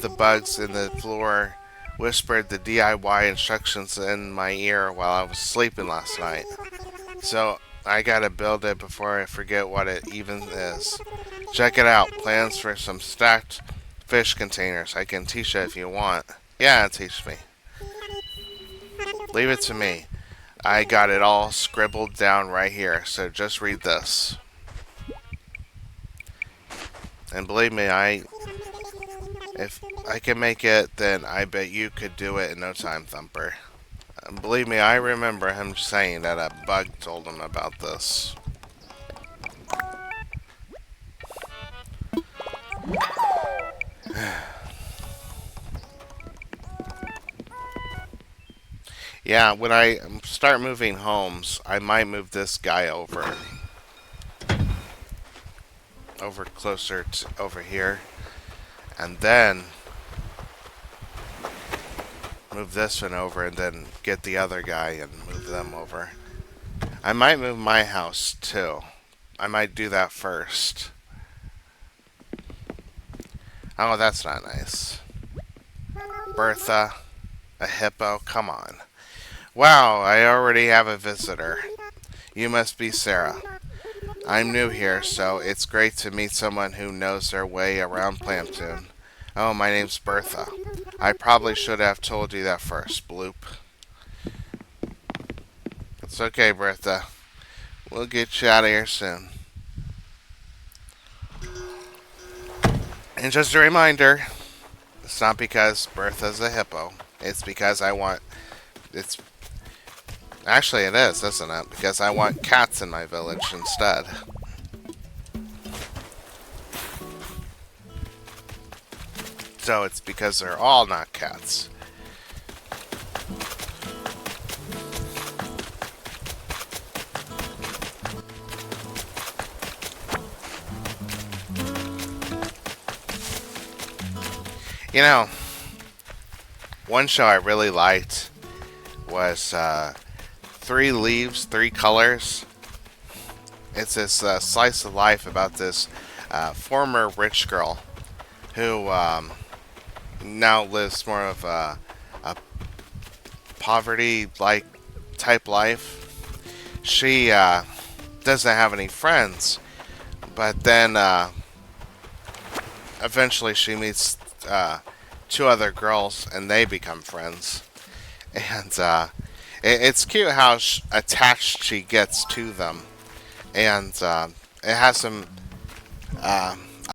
The bugs in the floor whispered the DIY instructions in my ear while I was sleeping last night. So I gotta build it before I forget what it even is. Check it out. Plans for some stacked fish containers. I can teach you if you want. Yeah, teach me. Leave it to me. I got it all scribbled down right here, so just read this. And believe me, if I can make it, then I bet you could do it in no time, Thumper. And believe me, I remember him saying that a bug told him about this. Yeah, when I start moving homes, I might move this guy over closer to over here, and then move this one over, and then get the other guy and move them over. I might move my house too. I might do that first. Oh, that's not nice. Bertha, a hippo, come on. Wow, I already have a visitor. You must be Sarah. I'm new here, so it's great to meet someone who knows their way around Plampton. Oh, my name's Bertha. I probably should have told you that first, Bloop. It's okay, Bertha. We'll get you out of here soon. And just a reminder, it's not because Bertha's a hippo. It's because I want. It's actually it is, isn't it? Because I want cats in my village instead. So it's because they're all not cats. You know, one show I really liked was Three Leaves, Three Colors. It's this slice of life about this former rich girl who now lives more of a poverty like type life. She doesn't have any friends, but then eventually she meets two other girls and they become friends. And it's cute how attached she gets to them. And it has some